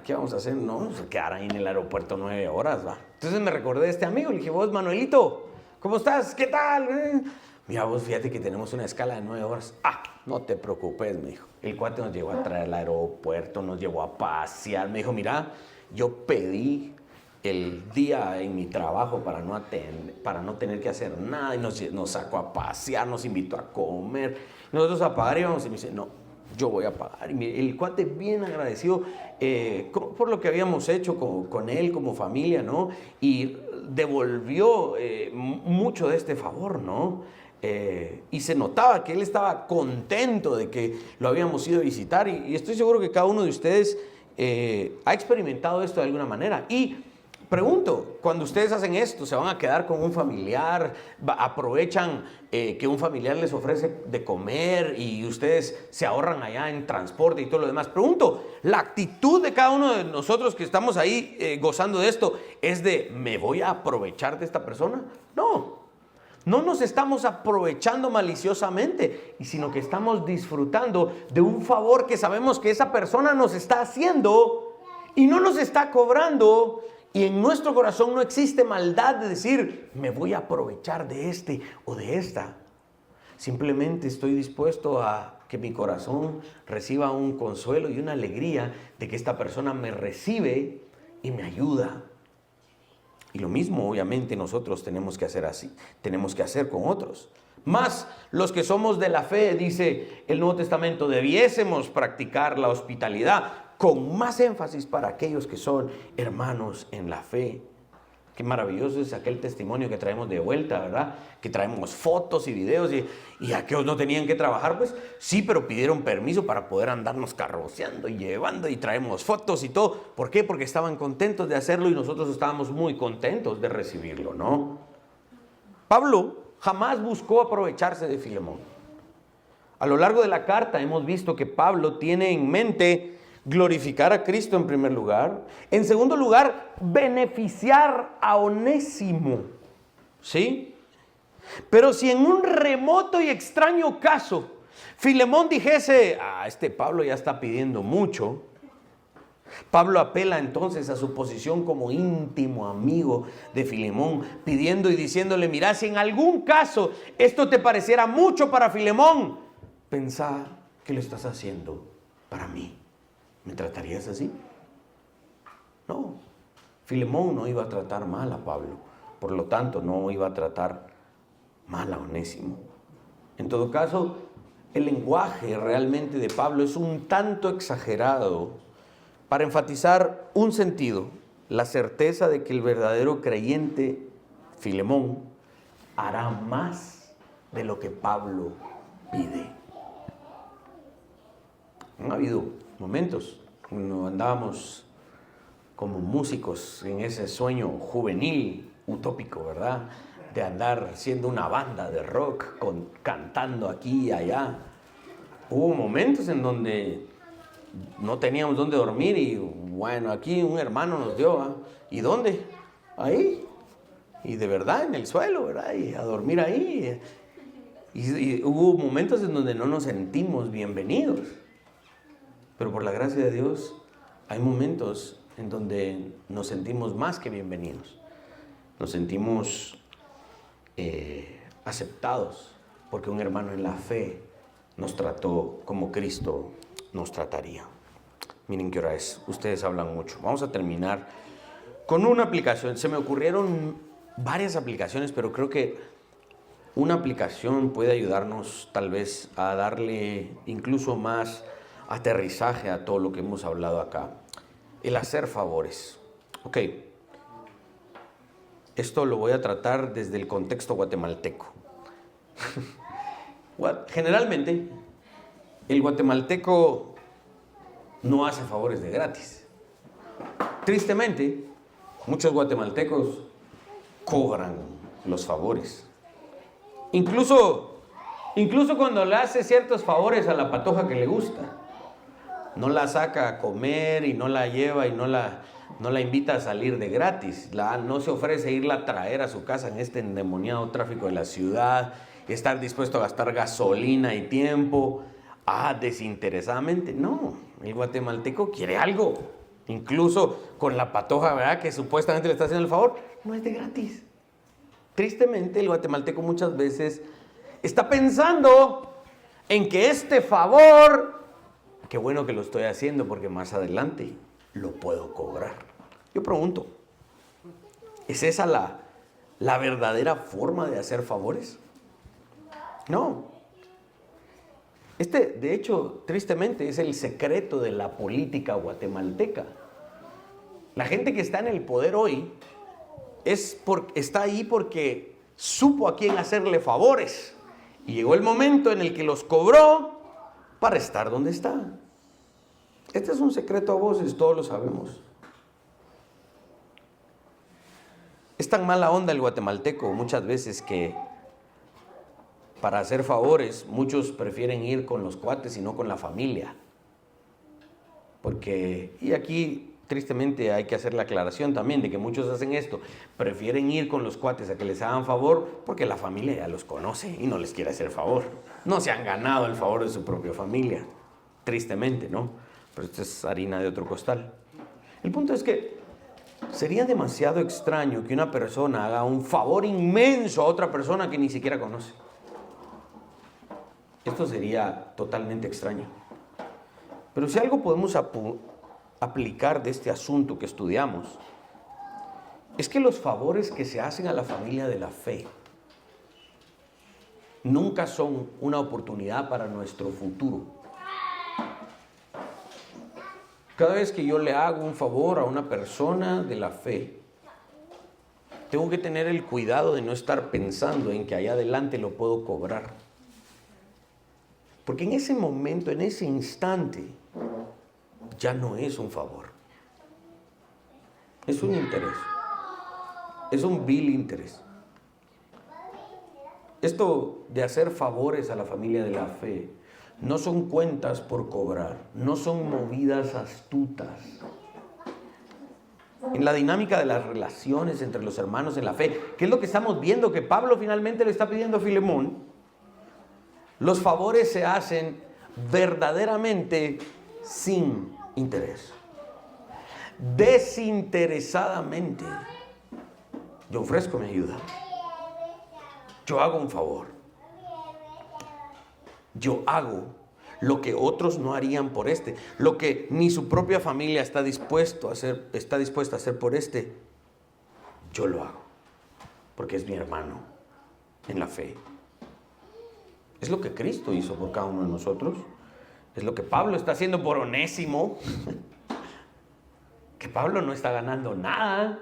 [SPEAKER 1] ¿Qué vamos a hacer? No, vamos a quedar ahí en el aeropuerto 9 horas, ¿va? Entonces me recordé de este amigo, le dije, vos, Manuelito, ¿cómo estás? ¿Qué tal? Mira, vos, fíjate que tenemos una escala de 9 horas. No te preocupes, me dijo. El cuate nos llevó a traer al aeropuerto, nos llevó a pasear. Me dijo, mira, yo pedí el día en mi trabajo para no tener que hacer nada y nos sacó a pasear, nos invitó a comer. Nosotros a pagar íbamos y me dice, no, yo voy a pagar. Y el cuate bien agradecido por lo que habíamos hecho con él como familia, ¿no? Y devolvió mucho de este favor, ¿no? Y se notaba que él estaba contento de que lo habíamos ido a visitar y estoy seguro que cada uno de ustedes ha experimentado esto de alguna manera. Y pregunto, cuando ustedes hacen esto, ¿se van a quedar con un familiar? ¿Aprovechan que un familiar les ofrece de comer y ustedes se ahorran allá en transporte y todo lo demás? Pregunto, ¿la actitud de cada uno de nosotros que estamos ahí gozando de esto es de ¿me voy a aprovechar de esta persona? No nos estamos aprovechando maliciosamente, sino que estamos disfrutando de un favor que sabemos que esa persona nos está haciendo y no nos está cobrando. Y en nuestro corazón no existe maldad de decir, me voy a aprovechar de este o de esta. Simplemente estoy dispuesto a que mi corazón reciba un consuelo y una alegría de que esta persona me recibe y me ayuda. Y lo mismo, obviamente, nosotros tenemos que hacer así, tenemos que hacer con otros. Más los que somos de la fe, dice el Nuevo Testamento, debiésemos practicar la hospitalidad con más énfasis para aquellos que son hermanos en la fe. Qué maravilloso es aquel testimonio que traemos de vuelta, ¿verdad? Que traemos fotos y videos y aquellos no tenían que trabajar, pues sí, pero pidieron permiso para poder andarnos carroceando y llevando y traemos fotos y todo. ¿Por qué? Porque estaban contentos de hacerlo y nosotros estábamos muy contentos de recibirlo, ¿no? Pablo jamás buscó aprovecharse de Filemón. A lo largo de la carta hemos visto que Pablo tiene en mente glorificar a Cristo en primer lugar. En segundo lugar, beneficiar a Onésimo. ¿Sí? Pero si en un remoto y extraño caso Filemón dijese, este Pablo ya está pidiendo mucho, Pablo apela entonces a su posición como íntimo amigo de Filemón, pidiendo y diciéndole, mira, si en algún caso esto te pareciera mucho para Filemón, pensá que lo estás haciendo para mí. ¿Me tratarías así? No. Filemón no iba a tratar mal a Pablo. Por lo tanto, no iba a tratar mal a Onésimo. En todo caso, el lenguaje realmente de Pablo es un tanto exagerado para enfatizar un sentido, la certeza de que el verdadero creyente, Filemón, hará más de lo que Pablo pide. Han habido momentos cuando andábamos como músicos en ese sueño juvenil, utópico, ¿verdad? De andar siendo una banda de rock, cantando aquí y allá. Hubo momentos en donde no teníamos dónde dormir y bueno, aquí un hermano nos dio, ¿eh? ¿Y dónde? Ahí. Y de verdad, en el suelo, ¿verdad? Y a dormir ahí. Y hubo momentos en donde no nos sentimos bienvenidos. Pero por la gracia de Dios, hay momentos en donde nos sentimos más que bienvenidos. Nos sentimos aceptados porque un hermano en la fe nos trató como Cristo nos trataría. Miren qué hora es. Ustedes hablan mucho. Vamos a terminar con una aplicación. Se me ocurrieron varias aplicaciones, pero creo que una aplicación puede ayudarnos tal vez a darle incluso más aterrizaje a todo lo que hemos hablado acá. El hacer favores. Ok. Esto lo voy a tratar desde el contexto guatemalteco. Generalmente, el guatemalteco no hace favores de gratis. Tristemente, muchos guatemaltecos cobran los favores. Incluso cuando le hace ciertos favores a la patoja que le gusta. No la saca a comer y no la lleva y no la invita a salir de gratis. No se ofrece irla a traer a su casa en este endemoniado tráfico de la ciudad, estar dispuesto a gastar gasolina y tiempo, desinteresadamente. No, el guatemalteco quiere algo. Incluso con la patoja, ¿verdad?, que supuestamente le está haciendo el favor, no es de gratis. Tristemente, el guatemalteco muchas veces está pensando en que este favor, qué bueno que lo estoy haciendo porque más adelante lo puedo cobrar. Yo pregunto, ¿es esa la verdadera forma de hacer favores? No. De hecho, tristemente, es el secreto de la política guatemalteca. La gente que está en el poder hoy está ahí porque supo a quién hacerle favores. Y llegó el momento en el que los cobró para estar donde está. Este es un secreto a voces, todos lo sabemos. Es tan mala onda el guatemalteco muchas veces que para hacer favores muchos prefieren ir con los cuates y no con la familia. Y aquí tristemente hay que hacer la aclaración también de que muchos hacen esto, prefieren ir con los cuates a que les hagan favor porque la familia ya los conoce y no les quiere hacer favor. No se han ganado el favor de su propia familia, tristemente, ¿no? Pero esto es harina de otro costal. El punto es que sería demasiado extraño que una persona haga un favor inmenso a otra persona que ni siquiera conoce. Esto sería totalmente extraño. Pero si algo podemos aplicar de este asunto que estudiamos, es que los favores que se hacen a la familia de la fe nunca son una oportunidad para nuestro futuro. Cada vez que yo le hago un favor a una persona de la fe, tengo que tener el cuidado de no estar pensando en que allá adelante lo puedo cobrar. Porque en ese momento, en ese instante, ya no es un favor. Es un interés. Es un vil interés. Esto de hacer favores a la familia de la fe no son cuentas por cobrar, no son movidas astutas. En la dinámica de las relaciones entre los hermanos en la fe, ¿qué es lo que estamos viendo? Que Pablo finalmente le está pidiendo a Filemón. Los favores se hacen verdaderamente sin interés. Desinteresadamente. Yo ofrezco mi ayuda. Yo hago un favor. Yo hago lo que otros no harían por este, lo que ni su propia familia está dispuesta a hacer por este. Yo lo hago, porque es mi hermano en la fe. Es lo que Cristo hizo por cada uno de nosotros. Es lo que Pablo está haciendo por Onésimo. Que Pablo no está ganando nada.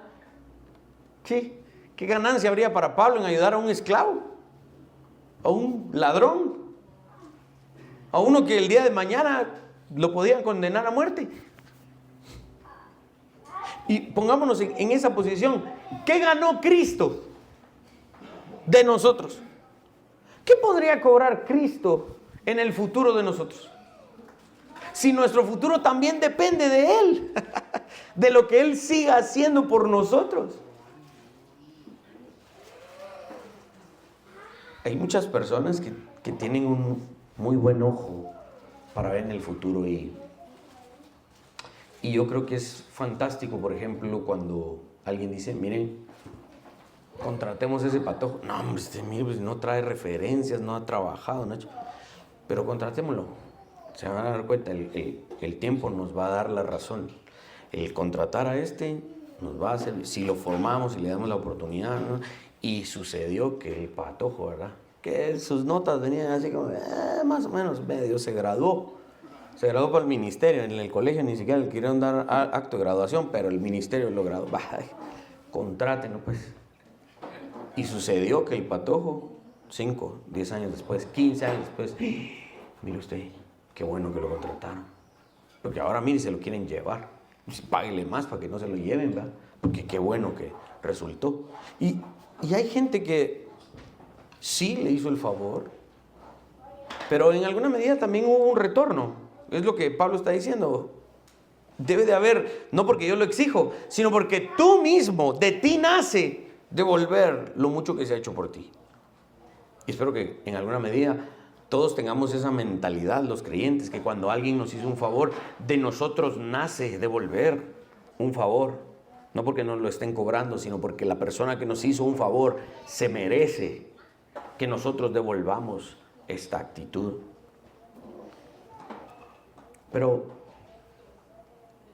[SPEAKER 1] ¿Qué ganancia habría para Pablo en ayudar a un esclavo? ¿A un ladrón? ¿A uno que el día de mañana lo podían condenar a muerte? Y pongámonos en esa posición. ¿Qué ganó Cristo de nosotros? ¿Qué podría cobrar Cristo en el futuro de nosotros? Si nuestro futuro también depende de Él, de lo que Él siga haciendo por nosotros. Hay muchas personas que tienen un muy buen ojo para ver en el futuro y yo creo que es fantástico, por ejemplo, cuando alguien dice, miren, contratemos ese patojo. No, hombre, mire, pues no trae referencias, no ha trabajado, no ha hecho, pero contratémoslo. Se van a dar cuenta, el tiempo nos va a dar la razón. El contratar a este nos va a hacer, si lo formamos y le damos la oportunidad, ¿no? Y sucedió que el patojo, ¿verdad? Que sus notas venían así como, más o menos medio, se graduó para el ministerio. En el colegio ni siquiera le querían dar acto de graduación, pero el ministerio lo graduó. Contrátenlo pues. Y sucedió que el patojo, 5, 10 años después, 15 años después, mire usted, qué bueno que lo contrataron. Porque ahora mire, se lo quieren llevar. Páguele más para que no se lo lleven, ¿verdad? Porque qué bueno que resultó. Y hay gente que sí le hizo el favor, pero en alguna medida también hubo un retorno. Es lo que Pablo está diciendo. Debe de haber, no porque yo lo exijo, sino porque tú mismo, de ti nace devolver lo mucho que se ha hecho por ti. Y espero que en alguna medida todos tengamos esa mentalidad, los creyentes, que cuando alguien nos hizo un favor, de nosotros nace devolver un favor. No porque nos lo estén cobrando, sino porque la persona que nos hizo un favor se merece que nosotros devolvamos esta actitud. Pero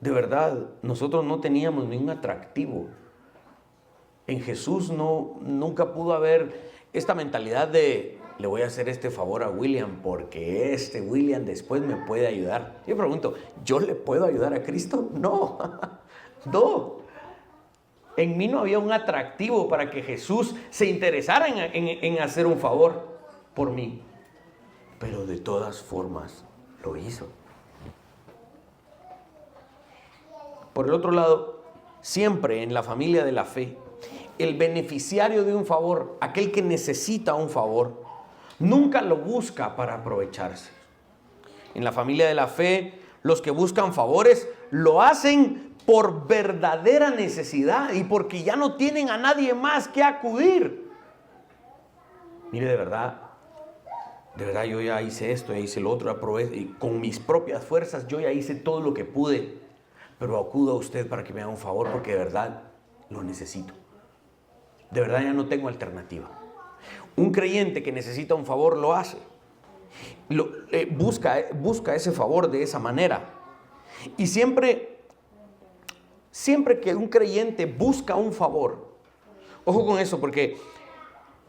[SPEAKER 1] de verdad, nosotros no teníamos ningún atractivo. En Jesús nunca pudo haber esta mentalidad de le voy a hacer este favor a William porque este William después me puede ayudar. Yo pregunto, ¿yo le puedo ayudar a Cristo? No, no. En mí no había un atractivo para que Jesús se interesara en hacer un favor por mí. Pero de todas formas lo hizo. Por el otro lado, siempre en la familia de la fe, el beneficiario de un favor, aquel que necesita un favor, nunca lo busca para aprovecharse. En la familia de la fe, los que buscan favores lo hacen por verdadera necesidad y porque ya no tienen a nadie más que acudir. Mire, de verdad yo ya hice esto, ya hice lo otro, y con mis propias fuerzas yo ya hice todo lo que pude, pero acudo a usted para que me haga un favor porque de verdad lo necesito. De verdad ya no tengo alternativa. Un creyente que necesita un favor lo hace. Busca ese favor de esa manera. Y siempre que un creyente busca un favor, ojo con eso, porque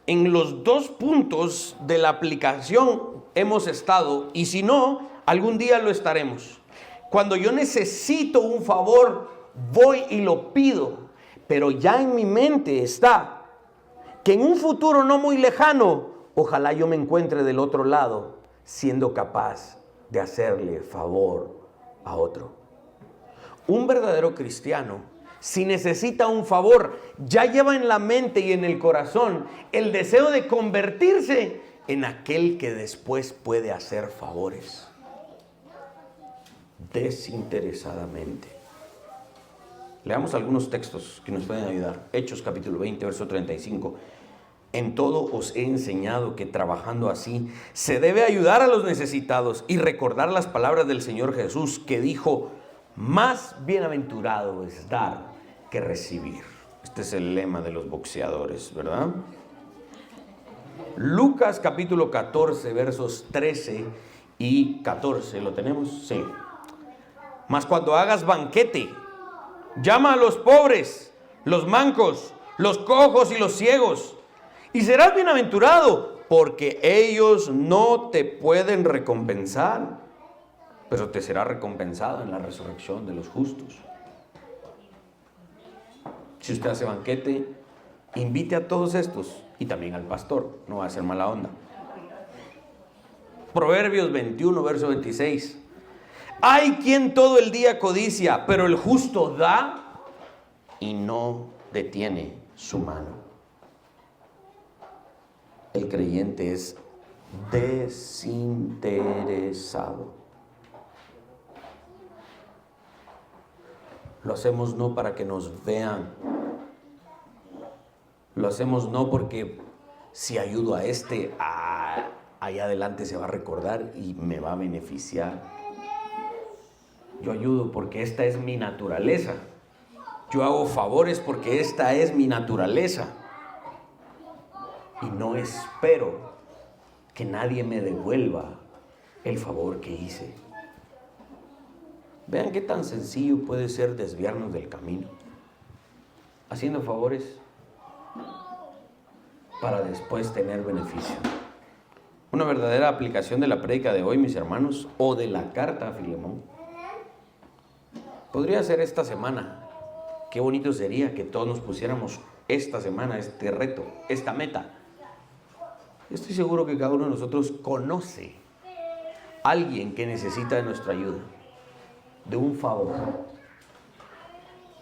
[SPEAKER 1] en los 2 puntos de la aplicación hemos estado, y si no, algún día lo estaremos. Cuando yo necesito un favor, voy y lo pido. pero ya en mi mente está que en un futuro no muy lejano, ojalá yo me encuentre del otro lado siendo capaz de hacerle favor a otro. Un verdadero cristiano, si necesita un favor, ya lleva en la mente y en el corazón el deseo de convertirse en aquel que después puede hacer favores desinteresadamente. Leamos algunos textos que nos pueden ayudar. Hechos capítulo 20, verso 35. En todo os he enseñado que trabajando así se debe ayudar a los necesitados y recordar las palabras del Señor Jesús, que dijo: más bienaventurado es dar que recibir. Este es el lema de los boxeadores, ¿verdad? Lucas capítulo 14, versos 13 y 14. ¿Lo tenemos? Sí. Mas cuando hagas banquete, llama a los pobres, los mancos, los cojos y los ciegos, y serás bienaventurado, porque ellos no te pueden recompensar, pero te será recompensado en la resurrección de los justos. Si usted hace banquete, invite a todos estos y también al pastor, no va a ser mala onda. Proverbios 21, verso 26. Hay quien todo el día codicia, pero el justo da y no detiene su mano. El creyente es desinteresado. Lo hacemos no para que nos vean. Lo hacemos no porque si ayudo a este, allá adelante se va a recordar y me va a beneficiar. Yo ayudo porque esta es mi naturaleza. Yo hago favores porque esta es mi naturaleza. Y no espero que nadie me devuelva el favor que hice. Vean qué tan sencillo puede ser desviarnos del camino, haciendo favores para después tener beneficio. Una verdadera aplicación de la prédica de hoy, mis hermanos, o de la carta a Filemón, podría ser esta semana. Qué bonito sería que todos nos pusiéramos esta semana este reto, esta meta. Estoy seguro que cada uno de nosotros conoce a alguien que necesita de nuestra ayuda, de un favor.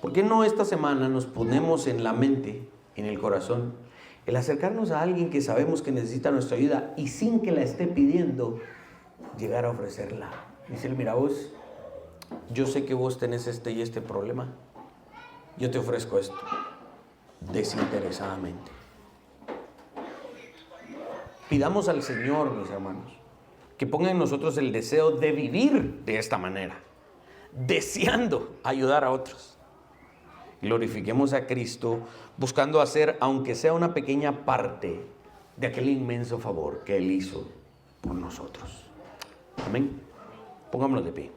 [SPEAKER 1] ¿Por qué no esta semana nos ponemos en la mente, en el corazón, el acercarnos a alguien que sabemos que necesita nuestra ayuda y sin que la esté pidiendo, llegar a ofrecerla? Decirle: mira vos, yo sé que vos tenés este y este problema, yo te ofrezco esto, desinteresadamente. Pidamos al Señor, mis hermanos, que ponga en nosotros el deseo de vivir de esta manera, deseando ayudar a otros. Glorifiquemos a Cristo buscando hacer, aunque sea una pequeña parte, de aquel inmenso favor que Él hizo por nosotros. Amén. Pongámonos de pie.